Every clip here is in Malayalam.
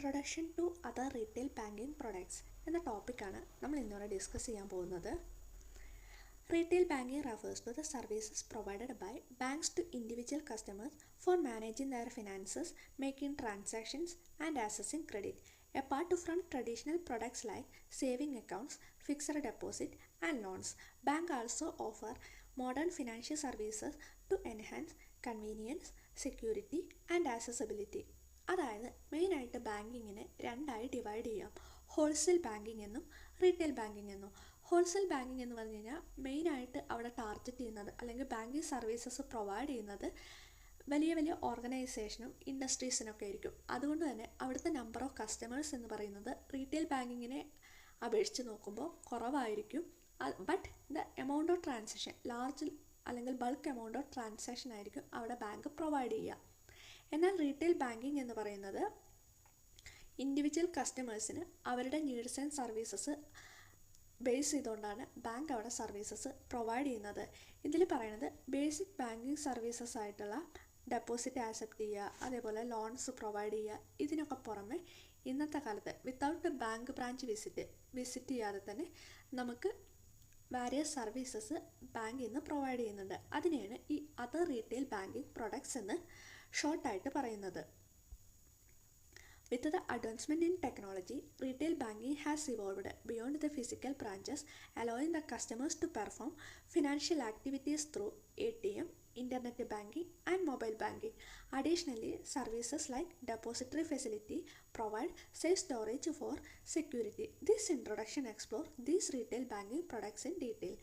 Introduction to other retail banking products എന്ന ടോപ്പിക്കാണ് നമ്മൾ ഇന്നിവിടെ ഡിസ്കസ് ചെയ്യാൻ പോകുന്നത്. Retail banking refers to the services provided by banks to individual customers for managing their finances, making transactions and accessing credit. Apart from traditional products like saving accounts, fixed deposit and loans, bank also offer modern financial services to enhance convenience, security and accessibility. അതായത് മെയിനായിട്ട് ബാങ്കിങ്ങിനെ രണ്ടായി ഡിവൈഡ് ചെയ്യാം. ഹോൾസെയിൽ ബാങ്കിങ് എന്നും റീറ്റെയിൽ ബാങ്കിങ് എന്നും. ഹോൾസെയിൽ ബാങ്കിങ് എന്ന് പറഞ്ഞു കഴിഞ്ഞാൽ മെയിനായിട്ട് അവിടെ ടാർഗറ്റ് ചെയ്യുന്നത് അല്ലെങ്കിൽ ബാങ്കിങ് സർവീസസ് പ്രൊവൈഡ് ചെയ്യുന്നത് വലിയ വലിയ ഓർഗനൈസേഷനും ഇൻഡസ്ട്രീസിനൊക്കെ ആയിരിക്കും. അതുകൊണ്ട് തന്നെ അവിടുത്തെ നമ്പർ ഓഫ് കസ്റ്റമേഴ്സ് എന്ന് പറയുന്നത് റീറ്റെയിൽ ബാങ്കിങ്ങിനെ അപേക്ഷിച്ച് നോക്കുമ്പോൾ കുറവായിരിക്കും. But the amount of transaction large അല്ലെങ്കിൽ ബൾക്ക് എമൗണ്ട് ഓഫ് ട്രാൻസാക്ഷൻ ആയിരിക്കും അവിടെ ബാങ്ക് പ്രൊവൈഡ് ചെയ്യുക. എന്നാൽ റീറ്റെയിൽ ബാങ്കിങ് എന്ന് പറയുന്നത് ഇൻഡിവിജ്വൽ കസ്റ്റമേഴ്സിന് അവരുടെ നീഡ്സ് ആൻഡ് സർവീസസ് ബേസ് ചെയ്തുകൊണ്ടാണ് ബാങ്ക് അവിടെ സർവീസസ് പ്രൊവൈഡ് ചെയ്യുന്നത്. ഇതിൽ പറയുന്നത് ബേസിക് ബാങ്കിങ് സർവീസസ് ആയിട്ടുള്ള ഡെപ്പോസിറ്റ് ആക്സെപ്റ്റ് ചെയ്യുക, അതേപോലെ ലോൺസ് പ്രൊവൈഡ് ചെയ്യുക. ഇതിനൊക്കെ പുറമെ ഇന്നത്തെ കാലത്ത് വിത്തൗട്ട് ബാങ്ക് ബ്രാഞ്ച് വിസിറ്റ് ചെയ്യാതെ തന്നെ നമുക്ക് വാരിയസ് സർവീസസ് ബാങ്കിൽ നിന്ന് പ്രൊവൈഡ് ചെയ്യുന്നുണ്ട്. അതിനെയാണ് ഈ അതർ റീറ്റെയിൽ ബാങ്കിങ് പ്രൊഡക്ട്സ് എന്ന് ഷോർട്ടായിട്ട് പറയുന്നത്. With the advancement in technology, retail banking has evolved beyond the physical branches, allowing the customers to perform financial activities through ATM, internet banking, and mobile banking. Additionally, services like depository facility provide safe storage for security. This introduction explores these retail banking products in detail.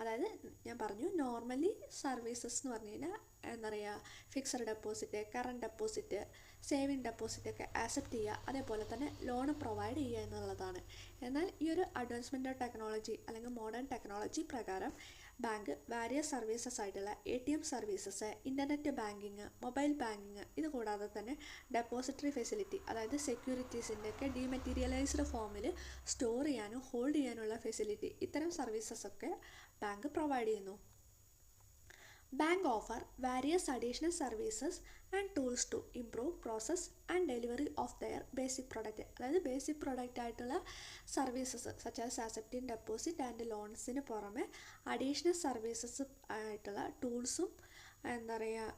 അതായത് ഞാൻ പറഞ്ഞു നോർമലി സർവീസസ് എന്ന് പറഞ്ഞു കഴിഞ്ഞാൽ എന്താ പറയുക, fixed deposit, current deposit, saving ഡെപ്പോസിറ്റൊക്കെ ആക്സെപ്റ്റ് ചെയ്യുക, അതേപോലെ തന്നെ ലോൺ പ്രൊവൈഡ് ചെയ്യുക എന്നുള്ളതാണ്. എന്നാൽ ഈ ഒരു അഡ്വാൻസ്മെൻ്റ് ഓഫ് ടെക്നോളജി അല്ലെങ്കിൽ മോഡേൺ ടെക്നോളജി പ്രകാരം ബാങ്ക് വാരിയസ് സർവീസസ് ആയിട്ടുള്ള ATM services, internet banking, mobile banking, ഇത് കൂടാതെ തന്നെ ഡെപ്പോസിറ്ററി ഫെസിലിറ്റി അതായത് സെക്യൂരിറ്റീസിൻ്റെയൊക്കെ ഡീമെറ്റീരിയലൈസ്ഡ് ഫോമിൽ സ്റ്റോർ ചെയ്യാനും ഹോൾഡ് ചെയ്യാനുള്ള ഫെസിലിറ്റി, ഇത്തരം സർവീസസൊക്കെ ബാങ്ക് പ്രൊവൈഡ് ചെയ്യുന്നു. Bank offer various additional services and tools to improve process and delivery of their basic product. അതായത് ബേസിക് പ്രൊഡക്റ്റ് ആയിട്ടുള്ള services such as accepting deposit and ലോൺസിന് പുറമെ അഡീഷണൽ സർവീസസ് ആയിട്ടുള്ള ടൂൾസും എന്താ പറയുക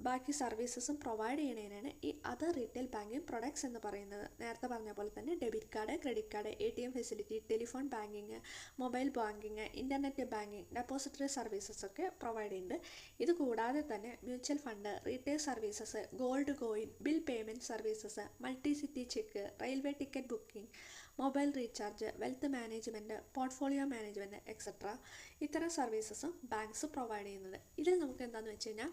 ബാക്കി സർവീസസും പ്രൊവൈഡ് ചെയ്യണതിനാണ് ഈ അതർ റീറ്റെയിൽ ബാങ്കിങ് പ്രൊഡക്ട്സ് എന്ന് പറയുന്നത്. നേരത്തെ പറഞ്ഞ പോലെ തന്നെ debit card, credit card, ATM facility, telephone banking, mobile banking, internet banking, depository services ഒക്കെ പ്രൊവൈഡ് ചെയ്യുന്നുണ്ട്. ഇത് കൂടാതെ തന്നെ mutual fund, retail services, gold coin, bill payment services, multi city check, railway ticket booking, mobile recharge, wealth management, portfolio management etcetera ഇത്തരം സർവീസസും ബാങ്ക്സ് പ്രൊവൈഡ് ചെയ്യുന്നത്. ഇതിൽ നമുക്ക് എന്താണെന്ന് വെച്ച് കഴിഞ്ഞാൽ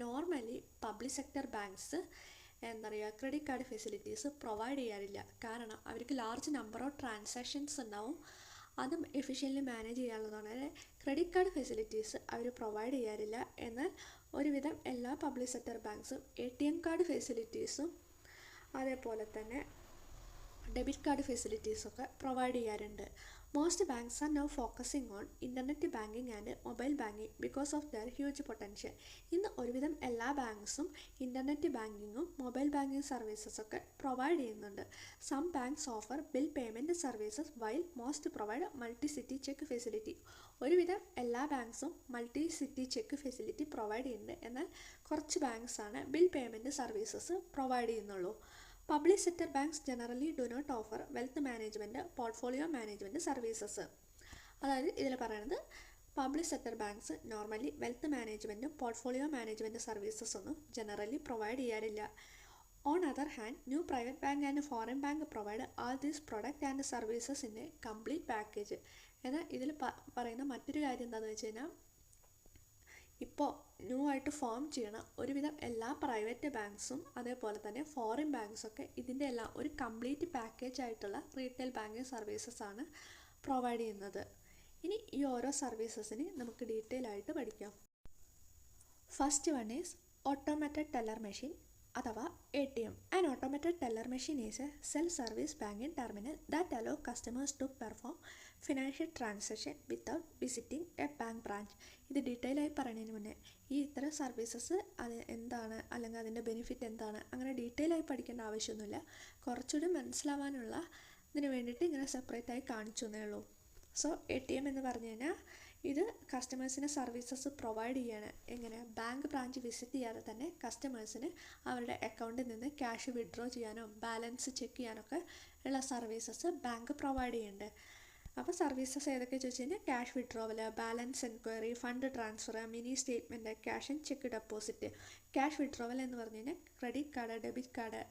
നോർമലി പബ്ലിക് സെക്ടർ ബാങ്ക്സ് എന്താ പറയുക ക്രെഡിറ്റ് കാർഡ് ഫെസിലിറ്റീസ് പ്രൊവൈഡ് ചെയ്യാറില്ല. കാരണം അവർക്ക് ലാർജ് നമ്പർ ഓഫ് ട്രാൻസാക്ഷൻസ് ഉണ്ടാവും, അതും എഫിഷ്യൻ്റ്ലി മാനേജ് ചെയ്യാനുള്ളതാണ്. ക്രെഡിറ്റ് കാർഡ് ഫെസിലിറ്റീസ് അവർ പ്രൊവൈഡ് ചെയ്യാറില്ല. എന്നാൽ ഒരുവിധം എല്ലാ പബ്ലിക് സെക്ടർ ബാങ്ക്സും ATM കാർഡ് ഫെസിലിറ്റീസും അതേപോലെ തന്നെ ഡെബിറ്റ് കാർഡ് ഫെസിലിറ്റീസൊക്കെ പ്രൊവൈഡ് ചെയ്യാറുണ്ട്. Most banks are now focusing on internet banking and mobile banking because of their huge potential. ഇന്ന് ഒരുവിധം എല്ലാ ബാങ്ക്സും ഇൻ്റർനെറ്റ് ബാങ്കിങ്ങും മൊബൈൽ ബാങ്കിങ് സർവീസസൊക്കെ പ്രൊവൈഡ് ചെയ്യുന്നുണ്ട്. Some banks offer bill payment services while most provide multi city cheque facility. ഒരുവിധം എല്ലാ ബാങ്ക്സും multi city cheque facility provide ചെയ്യുന്നുണ്ട്. എന്നാൽ കുറച്ച് ബാങ്ക്സാണ് ബിൽ പേയ്മെൻറ്റ് സർവീസസ് പ്രൊവൈഡ് ചെയ്യുന്നുള്ളൂ. Public sector banks generally do not offer wealth management, portfolio management services. അതായത് ഇതിൽ പറയുന്നത് public sector banks normally wealth മാനേജ്മെൻറ്റും പോർട്ട്ഫോളിയോ മാനേജ്മെൻറ്റ് സർവീസസ് ഒന്നും ജനറലി പ്രൊവൈഡ് ചെയ്യാറില്ല. On other hand new private bank and foreign bank provide all these product and services in a complete package. എന്നാൽ ഇതിൽ പറയുന്ന മറ്റൊരു കാര്യം എന്താണെന്ന് വെച്ച് കഴിഞ്ഞാൽ ഇപ്പോൾ ന്യൂ ആയിട്ട് ഫോം ചെയ്യണ ഒരുവിധം എല്ലാ പ്രൈവറ്റ് ബാങ്ക്സും അതേപോലെ തന്നെ ഫോറിൻ ബാങ്ക്സൊക്കെ ഇതിൻ്റെ എല്ലാം ഒരു കംപ്ലീറ്റ് പാക്കേജ് ആയിട്ടുള്ള റീറ്റെയിൽ ബാങ്കിങ് സർവീസസ് ആണ് പ്രൊവൈഡ് ചെയ്യുന്നത്. ഇനി ഈ ഓരോ സർവീസസിന് നമുക്ക് ഡീറ്റെയിൽ ആയിട്ട് പഠിക്കാം. First one is automated teller machine. അഥവാ ATM. An automated teller machine is a self-service banking terminal that allows customers to perform financial transaction without visiting a bank branch. ഇത് ഡീറ്റെയിൽ ആയി പറയുന്നതിന് മുന്നേ ഈ ഇത്തരം സർവീസസ് അത് എന്താണ് അല്ലെങ്കിൽ അതിൻ്റെ ബെനിഫിറ്റ് എന്താണ് അങ്ങനെ ഡീറ്റെയിൽ ആയി പഠിക്കേണ്ട ആവശ്യമൊന്നുമില്ല. കുറച്ചുകൂടി മനസ്സിലാവാനുള്ള ഇതിന് വേണ്ടിയിട്ട് ഇങ്ങനെ സെപ്പറേറ്റ് ആയി കാണിച്ചു എന്നേ ഉള്ളൂ. സോ ATM എന്ന് പറഞ്ഞു കഴിഞ്ഞാൽ ഇത് കസ്റ്റമേഴ്സിന് സർവീസസ് പ്രൊവൈഡ് ചെയ്യാണ്. എങ്ങനെ? ബാങ്ക് ബ്രാഞ്ച് വിസിറ്റ് ചെയ്യാതെ തന്നെ കസ്റ്റമേഴ്സിന് അവരുടെ അക്കൗണ്ടിൽ നിന്ന് ക്യാഷ് വിഡ്രോ ചെയ്യാനോ ബാലൻസ് ചെക്ക് ചെയ്യാനൊക്കെ ഉള്ള സർവീസസ് ബാങ്ക് പ്രൊവൈഡ് ചെയ്യുന്നുണ്ട്. അപ്പോൾ സർവീസസ് ഏതൊക്കെ ചോദിച്ചു കഴിഞ്ഞാൽ cash withdrawal, balance enquiry, fund transfer, mini statement, cash and cheque deposit. Cash withdrawal എന്ന് പറഞ്ഞു കഴിഞ്ഞാൽ credit card, debit card,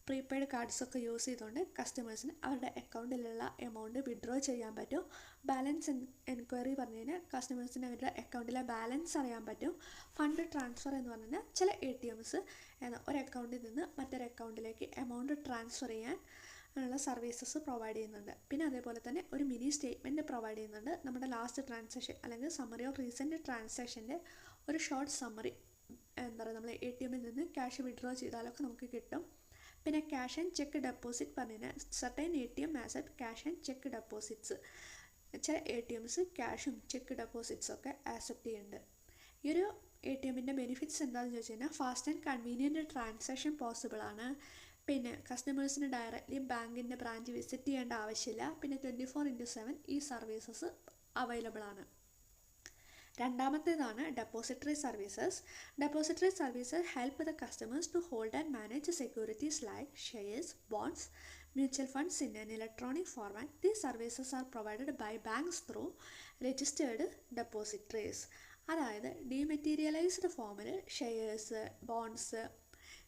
prepaid കാർഡ്സൊക്കെ യൂസ് ചെയ്തുകൊണ്ട് കസ്റ്റമേഴ്സിന് അവരുടെ അക്കൗണ്ടിലുള്ള എമൗണ്ട് വിഡ്രോ ചെയ്യാൻ പറ്റും. ബാലൻസ് എൻക്വയറി പറഞ്ഞു കഴിഞ്ഞാൽ കസ്റ്റമേഴ്സിന് അവരുടെ അക്കൗണ്ടിലെ ബാലൻസ് അറിയാൻ പറ്റും. ഫണ്ട് ട്രാൻസ്ഫർ എന്ന് പറഞ്ഞു കഴിഞ്ഞാൽ ചില ATMs ഒരു അക്കൗണ്ടിൽ നിന്ന് മറ്റൊരു അക്കൗണ്ടിലേക്ക് എമൗണ്ട് ട്രാൻസ്ഫർ ചെയ്യാൻ ഉള്ള സർവീസസ് പ്രൊവൈഡ് ചെയ്യുന്നുണ്ട്. പിന്നെ അതേപോലെ തന്നെ ഒരു മിനി സ്റ്റേറ്റ്മെൻറ്റ് പ്രൊവൈഡ് ചെയ്യുന്നുണ്ട്. നമ്മുടെ ലാസ്റ്റ് ട്രാൻസാക്ഷൻ അല്ലെങ്കിൽ സമ്മറി ഓഫ് റീസെൻറ്റ് ട്രാൻസാക്ഷൻ്റെ ഒരു ഷോർട്ട് സമ്മറി എന്താ പറയുക നമ്മൾ ATMൽ നിന്ന് ക്യാഷ് വിഡ്രോ ചെയ്താലൊക്കെ നമുക്ക് കിട്ടും. പിന്നെ ക്യാഷ് ആൻഡ് ചെക്ക് ഡെപ്പോസിറ്റ് പറഞ്ഞാൽ certain ATM accept cash and check deposits. ചില ATMs ക്യാഷും ചെക്ക് ഡെപ്പോസിറ്റ്സൊക്കെ ആക്സെപ്റ്റ് ചെയ്യുന്നുണ്ട്. ഈ ഒരു ATMൻ്റെ ബെനിഫിറ്റ്സ് എന്താണെന്ന് ചോദിച്ചു കഴിഞ്ഞാൽ fast and convenient transaction possible ആണ്. പിന്നെ കസ്റ്റമേഴ്സിന് ഡയറക്റ്റ്ലി ബാങ്കിൻ്റെ ബ്രാഞ്ച് വിസിറ്റ് ചെയ്യേണ്ട ആവശ്യമില്ല. പിന്നെ 24/7 ഈ സർവീസസ് അവൈലബിൾ ആണ്. രണ്ടാമത്തേതാണ് depository services. Depository services help the customers to hold and manage securities like shares, bonds, mutual funds in an electronic format. These services are provided by banks through registered depositories. അതായത് ഡീമെറ്റീരിയലൈസ്ഡ് ഫോമിൽ ഷെയർസ്, ബോണ്ട്സ്,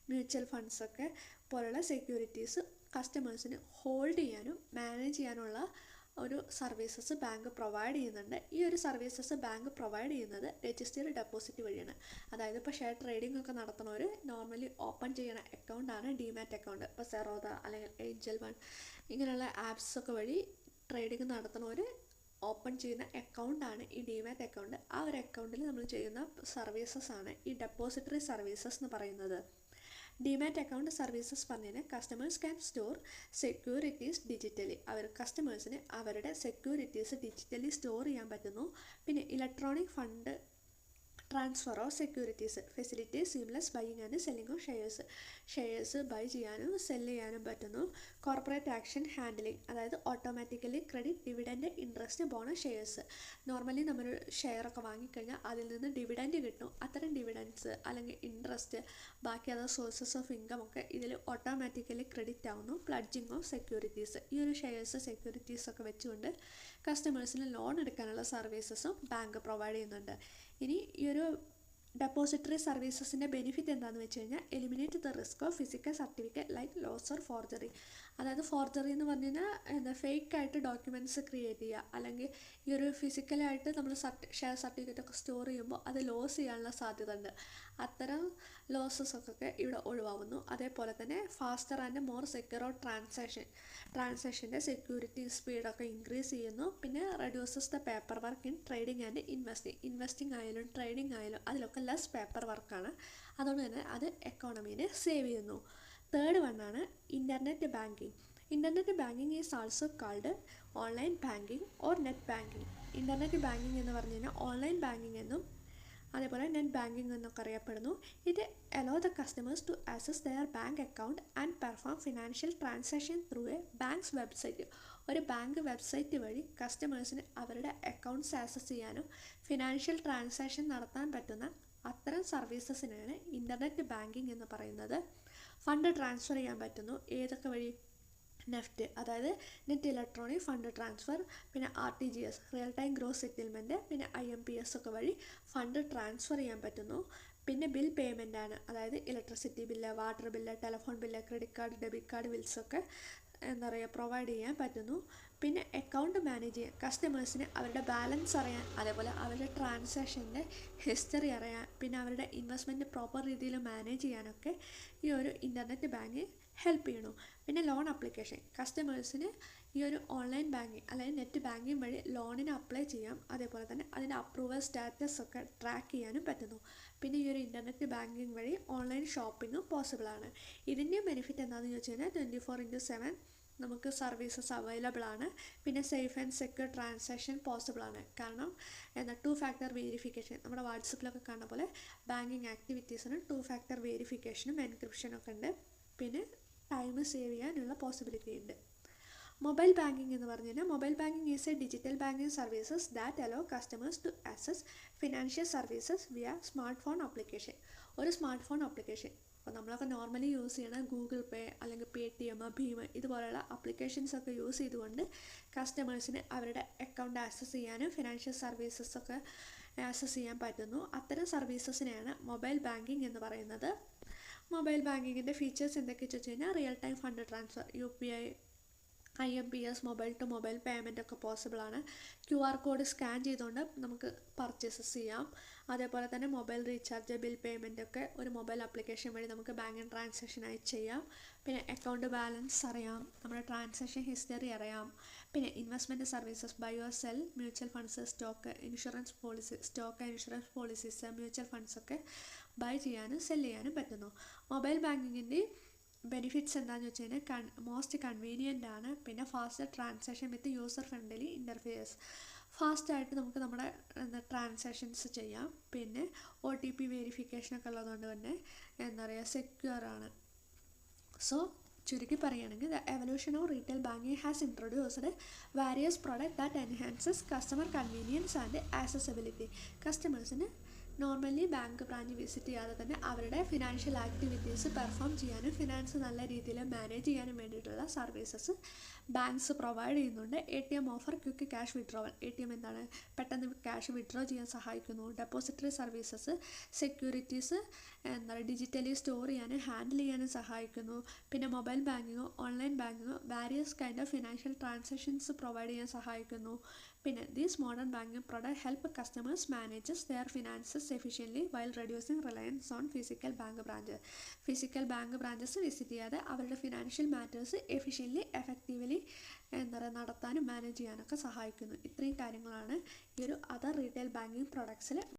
മ്യൂച്വൽ ഫണ്ട്സൊക്കെ പോലുള്ള സെക്യൂരിറ്റീസ് കസ്റ്റമേഴ്സിന് ഹോൾഡ് ചെയ്യാനും മാനേജ് ചെയ്യാനുള്ള ഒരു സർവീസസ് ബാങ്ക് പ്രൊവൈഡ് ചെയ്യുന്നുണ്ട്. ഈ ഒരു സർവീസസ് ബാങ്ക് പ്രൊവൈഡ് ചെയ്യുന്നത് രജിസ്റ്റേർഡ് ഡെപ്പോസിറ്റ് വഴിയാണ്. അതായത് ഇപ്പോൾ ഷെയർ ട്രേഡിംഗ് ഒക്കെ നടത്തുന്നവർ നോർമലി ഓപ്പൺ ചെയ്യുന്ന അക്കൗണ്ടാണ് ഡിമാറ്റ് അക്കൗണ്ട്. ഇപ്പോൾ സെറോദ അല്ലെങ്കിൽ ഏഞ്ചൽ വൺ ഇങ്ങനെയുള്ള ആപ്സൊക്കെ വഴി ട്രേഡിംഗ് നടത്തുന്നവർ ഓപ്പൺ ചെയ്യുന്ന അക്കൗണ്ടാണ് ഈ ഡിമാറ്റ് അക്കൗണ്ട്. ആ ഒരു അക്കൗണ്ടിൽ നമ്മൾ ചെയ്യുന്ന സർവീസസ് ആണ് ഈ ഡെപ്പോസിറ്ററി സർവീസസ് എന്ന് പറയുന്നത്. ഡിമാറ്റ് അക്കൗണ്ട് സർവീസസ് പറഞ്ഞാൽ customers can store securities digitally. കസ്റ്റമേഴ്സിന് അവരുടെ സെക്യൂരിറ്റീസ് ഡിജിറ്റലി സ്റ്റോർ ചെയ്യാൻ പറ്റുന്നു. പിന്നെ electronic fund transfer of securities facility seamless buying and selling of shares buy ചെയ്യാനും സെല്ല് ചെയ്യാനും പറ്റുന്നു. കോർപ്പറേറ്റ് ആക്ഷൻ ഹാൻഡിലിംഗ്, അതായത് automatically credit, dividend, interest, bonus, shares. Normally നമ്മൾ ഷെയറൊക്കെ വാങ്ങിക്കഴിഞ്ഞാൽ അതിൽ നിന്ന് ഡിവിഡൻഡ് കിട്ടും. അത്തരം ഡിവിഡൻസ് അല്ലെങ്കിൽ ഇൻട്രസ്റ്റ്, ബാക്കി അതർ സോഴ്സസ് ഓഫ് ഇൻകം ഒക്കെ ഇതിൽ ഓട്ടോമാറ്റിക്കലി ക്രെഡിറ്റ് ആവുന്നു. പ്ലഡ്ജിങ് ഓഫ് സെക്യൂരിറ്റീസ്, ഈ ഒരു ഷെയർസ് സെക്യൂരിറ്റീസൊക്കെ വെച്ചുകൊണ്ട് കസ്റ്റമേഴ്സിന് ലോൺ എടുക്കാനുള്ള സർവീസസും ബാങ്ക് പ്രൊവൈഡ് ചെയ്യുന്നുണ്ട്. ഇനി ഈ ഒരു ഡെപ്പോസിറ്ററി സർവീസസിൻ്റെ ബെനിഫിറ്റ് എന്താണെന്ന് വെച്ച് കഴിഞ്ഞാൽ eliminate the risk of physical certificate like loss or forgery. അതായത് ഫോർജറി എന്ന് പറഞ്ഞു കഴിഞ്ഞാൽ ഫേക്കായിട്ട് ഡോക്യുമെൻറ്റ്സ് ക്രിയേറ്റ് ചെയ്യുക, അല്ലെങ്കിൽ ഈ ഒരു ഫിസിക്കലായിട്ട് നമ്മൾ ഷെയർ സർട്ടിഫിക്കറ്റ് ഒക്കെ സ്റ്റോർ ചെയ്യുമ്പോൾ അത് ലോസ് ചെയ്യാനുള്ള സാധ്യത ഉണ്ട്. അത്തരം ലോസസൊക്കെ ഇവിടെ ഒഴിവാകുന്നു. അതേപോലെ തന്നെ ഫാസ്റ്റർ ആൻഡ് മോർ സെക്യൂർ ട്രാൻസാക്ഷൻ്റെ സെക്യൂരിറ്റി സ്പീഡൊക്കെ ഇൻക്രീസ് ചെയ്യുന്നു. പിന്നെ reduces the paper work in trading and investing ആയാലും ട്രേഡിംഗ് ആയാലും അതിലൊക്കെ ലെസ് പേപ്പർ വർക്കാണ്. അതുകൊണ്ട് തന്നെ അത് എക്കോണമീനെ സേവ് ചെയ്യുന്നു. തേർഡ് വണ്ണാണ് internet banking. Internet banking is also called online banking or net banking. Internet banking എന്ന് പറഞ്ഞു കഴിഞ്ഞാൽ ഓൺലൈൻ ബാങ്കിങ് എന്നും അതേപോലെ നെറ്റ് ബാങ്കിങ് എന്നൊക്കെ അറിയപ്പെടുന്നു. ഇത് allow the customers to access their bank account and perform financial transaction through a bank's website. ഒരു ബാങ്ക് വെബ്സൈറ്റ് വഴി കസ്റ്റമേഴ്സിന് അവരുടെ അക്കൗണ്ട്സ് ആക്സസ് ചെയ്യാനും ഫിനാൻഷ്യൽ ട്രാൻസാക്ഷൻ നടത്താൻ പറ്റുന്ന അത്തരം സർവീസസിനാണ് ഇൻ്റർനെറ്റ് ബാങ്കിങ് എന്ന് പറയുന്നത്. ഫണ്ട് ട്രാൻസ്ഫർ ചെയ്യാൻ പറ്റുന്നു. ഏതൊക്കെ വഴി? നെഫ്റ്റ്, അതായത് നെറ്റ് ഇലക്ട്രോണിക് ഫണ്ട് ട്രാൻസ്ഫർ, പിന്നെ RTGS real time gross settlement, പിന്നെ IMPS ഒക്കെ വഴി ഫണ്ട് ട്രാൻസ്ഫർ ചെയ്യാൻ പറ്റുന്നു. പിന്നെ ബിൽ പേയ്മെൻ്റ് ആണ്, അതായത് electricity bill, water bill, telephone bill, credit card, debit card ബിൽസൊക്കെ എന്താ പറയുക പ്രൊവൈഡ് ചെയ്യാൻ പറ്റുന്നു. പിന്നെ അക്കൗണ്ട് മാനേജ് ചെയ്യാൻ, കസ്റ്റമേഴ്സിന് അവരുടെ ബാലൻസ് അറിയാൻ, അതേപോലെ അവരുടെ ട്രാൻസാക്ഷൻ്റെ ഹിസ്റ്ററി അറിയാൻ, പിന്നെ അവരുടെ ഇൻവെസ്റ്റ്മെൻറ്റ് പ്രോപ്പർ രീതിയിൽ മാനേജ് ചെയ്യാനൊക്കെ ഈ ഒരു ഇൻ്റർനെറ്റ് ബാങ്കിങ് ഹെൽപ്പ് ചെയ്യണു. പിന്നെ ലോൺ ആപ്ലിക്കേഷൻ, കസ്റ്റമേഴ്സിന് ഈ ഒരു ഓൺലൈൻ ബാങ്കിങ് അല്ലെങ്കിൽ നെറ്റ് ബാങ്കിങ് വഴി ലോണിന് അപ്ലൈ ചെയ്യാം, അതേപോലെ തന്നെ അതിൻ്റെ അപ്രൂവൽ സ്റ്റാറ്റസ് ഒക്കെ ട്രാക്ക് ചെയ്യാനും പറ്റുന്നു. പിന്നെ ഈ ഒരു ഇൻ്റർനെറ്റ് ബാങ്കിങ് വഴി ഓൺലൈൻ ഷോപ്പിങ്ങും പോസിബിളാണ്. ഇതിൻ്റെ ബെനിഫിറ്റ് എന്താണെന്ന് ചോദിച്ചു കഴിഞ്ഞാൽ 24/7 നമുക്ക് സർവീസസ് അവൈലബിൾ ആണ്. പിന്നെ safe and secure transaction possible ആണ്. കാരണം 2 ഫാക്ടർ വെരിഫിക്കേഷൻ, നമ്മുടെ വാട്സപ്പിലൊക്കെ കാണുന്ന പോലെ ബാങ്കിങ് ആക്ടിവിറ്റീസിന് 2 ഫാക്ടർ വെരിഫിക്കേഷനും എൻക്രിപ്ഷനും ഒക്കെ ഉണ്ട്. പിന്നെ ടൈം സേവ് ചെയ്യാനുള്ള പോസിബിലിറ്റി ഉണ്ട്. മൊബൈൽ ബാങ്കിങ് എന്ന് പറഞ്ഞു കഴിഞ്ഞാൽ mobile banking is a digital banking services that allow customers to access financial services via smartphone application. ഒരു സ്മാർട്ട് ഫോൺ ആപ്ലിക്കേഷൻ, അപ്പോൾ നമ്മളൊക്കെ നോർമലി യൂസ് ചെയ്യണ ഗൂഗിൾ പേ അല്ലെങ്കിൽ പേടിഎം, ഭീം ഇതുപോലെയുള്ള ആപ്ലിക്കേഷൻസ് ഒക്കെ യൂസ് ചെയ്തുകൊണ്ട് കസ്റ്റമേഴ്സിന് അവരുടെ അക്കൗണ്ട് ആക്സസ് ചെയ്യാനും ഫിനാൻഷ്യൽ സർവീസസ് ഒക്കെ ആക്സസ് ചെയ്യാൻ പറ്റുന്നു. അത്തരം സർവീസസിനെയാണ് മൊബൈൽ ബാങ്കിങ് എന്ന് പറയുന്നത്. മൊബൈൽ ബാങ്കിങ്ങിൻ്റെ ഫീച്ചേഴ്സ് എന്തൊക്കെയാണെന്ന് വെച്ച് കഴിഞ്ഞാൽ real time fund transfer, UPI, IMPS, mobile to mobile payment ഒക്കെ പോസിബിൾ ആണ്. QR കോഡ് സ്കാൻ ചെയ്തുകൊണ്ട് നമുക്ക് പർച്ചേസസ് ചെയ്യാം. അതേപോലെ തന്നെ മൊബൈൽ റീചാർജ്, ബിൽ പേയ്മെൻ്റ് ഒക്കെ ഒരു മൊബൈൽ ആപ്ലിക്കേഷൻ വഴി നമുക്ക് ബാങ്കിങ് ട്രാൻസാക്ഷനായി ചെയ്യാം. പിന്നെ അക്കൗണ്ട് ബാലൻസ് അറിയാം, നമ്മുടെ ട്രാൻസാക്ഷൻ ഹിസ്റ്ററി അറിയാം. പിന്നെ investment services, buy or sell mutual funds, stock insurance policies, mutual funds ഒക്കെ ബൈ ചെയ്യാനും സെല് ചെയ്യാനും പറ്റുന്നു. മൊബൈൽ ബാങ്കിങ്ങിൻ്റെ ബെനിഫിറ്റ്സ് എന്താണെന്ന് വെച്ച് കഴിഞ്ഞാൽ മോസ്റ്റ് കൺവീനിയൻ്റ് ആണ്. പിന്നെ ഫാസ്റ്റ് ട്രാൻസാക്ഷൻ വിത്ത് യൂസർ ഫ്രണ്ട്ലി ഇൻ്റർഫേസ്, ഫാസ്റ്റായിട്ട് നമുക്ക് നമ്മുടെ ട്രാൻസാക്ഷൻസ് ചെയ്യാം. പിന്നെ OTP വെരിഫിക്കേഷനൊക്കെ ഉള്ളതുകൊണ്ട് തന്നെ എന്താ പറയുക, സെക്യൂർ ആണ്. സോ ചുരുക്കി പറയുകയാണെങ്കിൽ the evolution of retail banking has introduced various product that enhances customer convenience and accessibility. കസ്റ്റമേഴ്സിന് നോർമലി ബാങ്ക് ബ്രാഞ്ച് വിസിറ്റ് ചെയ്യാതെ തന്നെ അവരുടെ ഫിനാൻഷ്യൽ ആക്ടിവിറ്റീസ് പെർഫോം ചെയ്യാനും ഫിനാൻസ് നല്ല രീതിയിൽ മാനേജ് ചെയ്യാനും വേണ്ടിയിട്ടുള്ള സർവീസസ് ബാങ്ക്സ് പ്രൊവൈഡ് ചെയ്യുന്നുണ്ട്. ATM offer quick cash withdrawal, ATM എന്താണ്, പെട്ടെന്ന് ക്യാഷ് വിഡ്രോ ചെയ്യാൻ സഹായിക്കുന്നു. ഡെപ്പോസിറ്ററി സർവീസസ്, സെക്യൂരിറ്റീസ് എന്താ പറയുക, ഡിജിറ്റലി സ്റ്റോർ ചെയ്യാനും ഹാൻഡിൽ ചെയ്യാനും സഹായിക്കുന്നു. പിന്നെ മൊബൈൽ ബാങ്കിങ്ങോ ഓൺലൈൻ ബാങ്കിങ്ങോ various kind of financial transactions provide ചെയ്യാൻ സഹായിക്കുന്നു. പിന്നെ these modern banking product help customers manages their finances efficiently while reducing reliance on physical bank branches visit ചെയ്യാതെ അവരുടെ ഫിനാൻഷ്യൽ മാറ്റേഴ്സ് എഫിഷ്യൻ്റ്ലി എഫക്റ്റീവ്ലി എന്താ പറയുക നടത്താനും മാനേജ് ചെയ്യാനൊക്കെ സഹായിക്കുന്നു. ഇത്രയും കാര്യങ്ങളാണ് ഈ ഒരു അതർ റീറ്റെയിൽ ബാങ്കിങ് പ്രൊഡക്ട്സിൽ